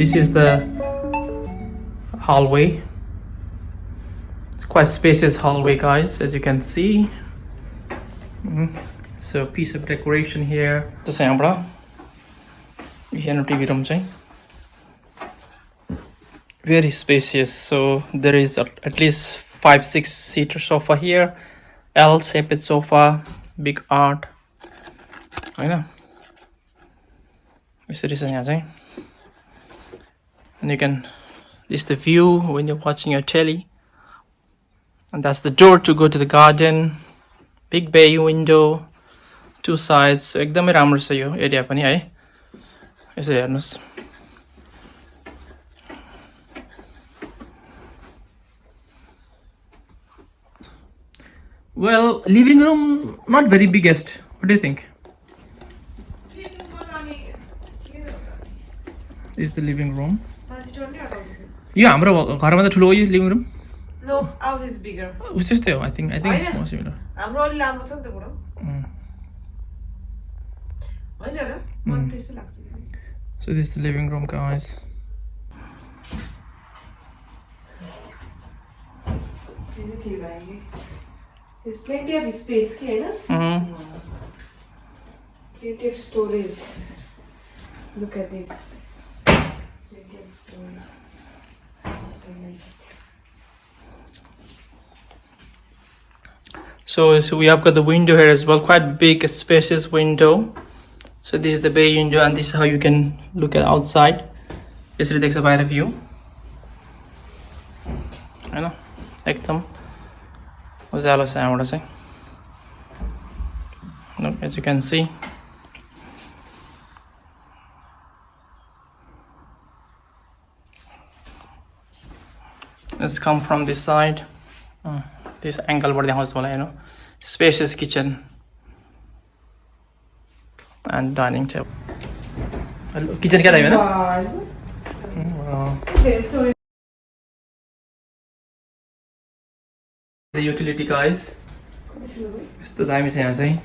this is the hallway. It's quite spacious hallway, guys, as you can see. So piece of decoration here. This is TV room. Very spacious. So there is at least 5-6 seater sofa here. L-shaped sofa, big art. I know. And you can, this is the view when you're watching your telly. And that's the door to go to the garden. Big bay window, 2 sides. So एकदमै राम्रो छ यो area पनि है. यसो हेर्नुस्. Well, living room not very biggest. What do you think? This is the living room. यो हाम्रो घरमा त ठुलो हो यो living room. No, ours is bigger. It's just I think it's more similar. हाम्रो अलि लाम्रो छ नि त बुढो. हैन र? मलाई त्यस्तो लाग्छ. So this is the living room, guys. There's plenty of space here, no? Plenty of storage. Look at this. Plenty of storage. I like it. So we have got the window here as well, quite big, spacious window. So this is the bay window, and this is how you can look at outside. This takes a wide view. I know, एकदम उज्यालो छ यहाँबाट चाहिँ. Look, as you can see. Let's come from this side. This angle बाट देखाउँछ मलाई हैन. Spacious kitchen and dining table. Kitchen क्या था Okay, so the utility, guys. यस्तो दामी छ यहाँ चाहिँ.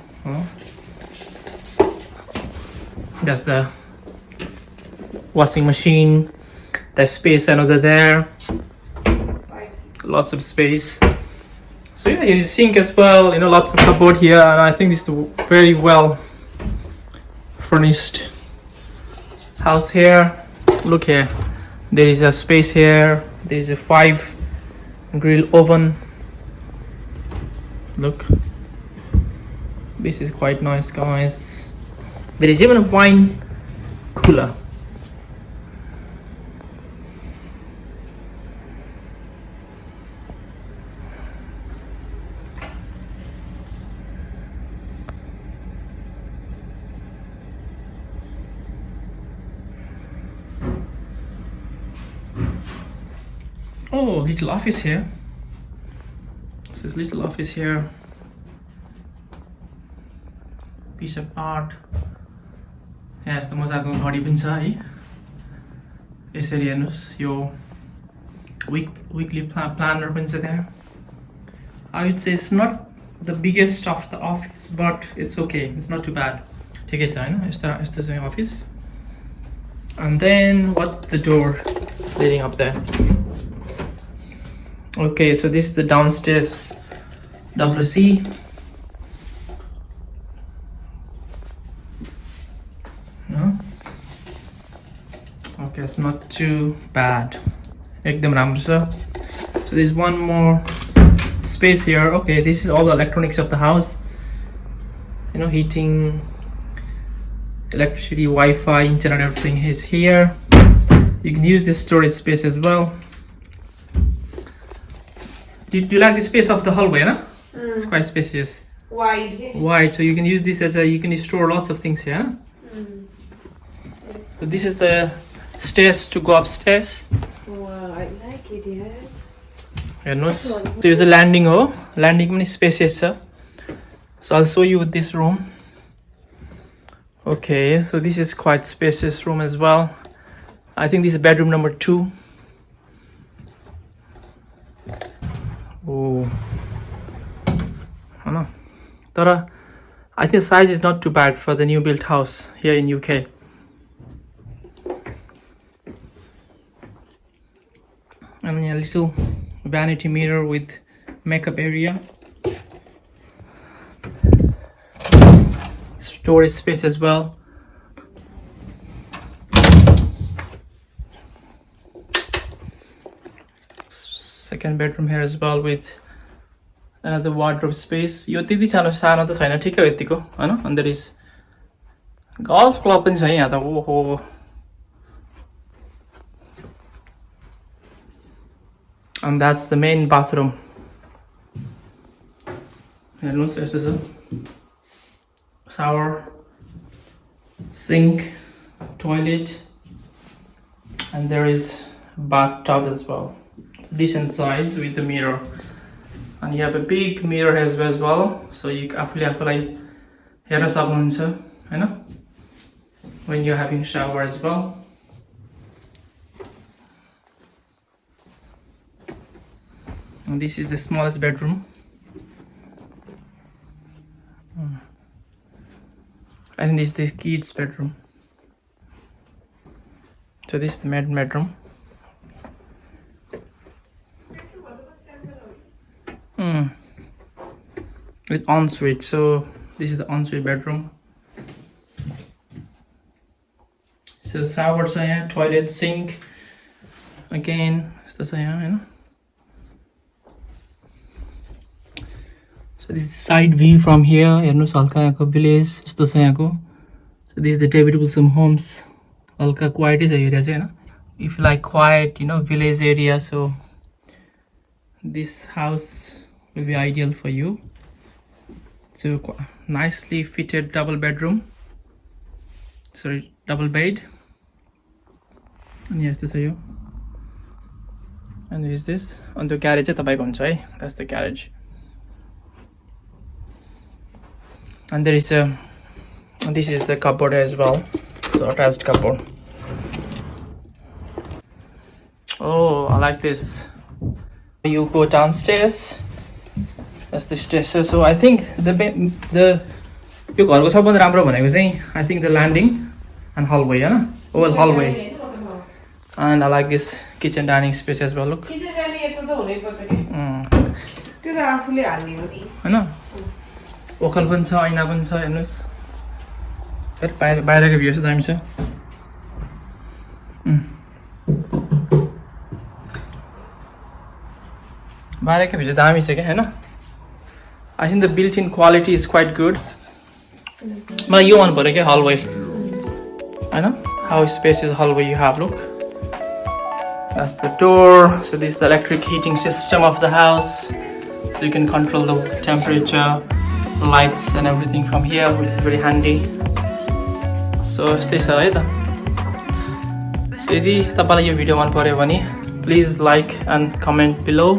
That's the washing machine. There's space another there. Lots of space. So yeah, you sink as well, lots of cupboard here, and I think this is a very well furnished house here. Look here, there is a space here. There is a 5 grill oven. Look, this is quite nice, guys. There is even a wine cooler. Oh, little office here. This is little office here. Piece of art. यहाँ यस्तो मजाको घडी पनि छ है. यसरी हेर्नुस्, यो weekly planner पनि छ त्यहाँ. I would say it's not the biggest of the office, but it's okay. It's not too bad. ठिकै छ हैन? यस्तो चाहिँ office. And then what's the door leading up there? Okay, so this is the downstairs WC. No? Okay, it's not too bad. Ekdam राम्रो छ. So there's one more space here. Okay, this is all the electronics of the house. Heating, electricity, Wi-Fi, internet, everything is here. You can use this storage space as well. Do you like the space of the hallway, no? It's quite spacious. wide. Yeah? Wide, so you can use this as you can store lots of things here. No? Yes. So this is the stairs to go upstairs. Wow, I like it, yeah. So there's a landing, landing is spacious, sir. So I'll show you with this room. Okay, so this is quite spacious room as well. I think this is bedroom number 2. Oh, I know. Tara, I think size is not too bad for the new built house here in UK. little vanity mirror with makeup area. Storage space as well. Second bedroom here as well with another wardrobe space. यो त्यति सानो सानो त छैन, ठिकै हो यतिको हैन. And there is golf club पनि छ यहाँ त. ओहो. And that's the main bathroom. हेर्नुस् यस्तो छ. Shower, sink, toilet, and there is bathtub as well. It's decent size with the mirror. And you have a big mirror as well, so you आफूलाई हेर्न सक्नुहुन्छ हैन, when you're having shower as well. And this is the smallest bedroom. I think this is the kids' bedroom. So this is the main bedroom. With ensuite. So this is the ensuite bedroom. So shower छ यहाँ, toilet, sink. Again, यस्तो छ यहाँ हैन. So this is the side view from here. हेर्नुस् हल्का यहाँको village यस्तो छ यहाँको. So this is the David Wilson homes. हल्का quiet छ एरिया चाहिँ हैन. If you like quiet, village area, so this house will be ideal for you. So nicely fitted double bedroom. Sorry, double bed. And yes, this is you. And there is this. And the garage is tapaiko huncha hai. That's the garage. And there is a. This is the cupboard as well. So attached cupboard. Oh, I like this. You go downstairs. That's the stairs. So I think the यो घरको सबभन्दा राम्रो भनेको चाहिँ I think the landing and hallway, Hahn? Well, hallway. And I like this kitchen dining space as well. Look. Kitchen dining यस्तो त हुनै पर्छ के? त्यो त आफुले हाल्ने हो नि. हैन? ओखल पनि छ, ऐना पनि छ, हेर्नुस्. फेरि बाहिरको भ्यू चाहिँ दामी छ. बाहिरको भ्यू चाहिँ दामी छ के, हैन? I think the built-in quality is quite good. मलाई यो मन पर्यो के hallway. Hahn? How spacious hallway you have, look. That's the door. So this is the electric heating system of the house. So you can control the temperature, lights and everything from here, which is very handy. So stay safe. So यदि तपाईलाई यो video मन पर्यो भने please like and comment below.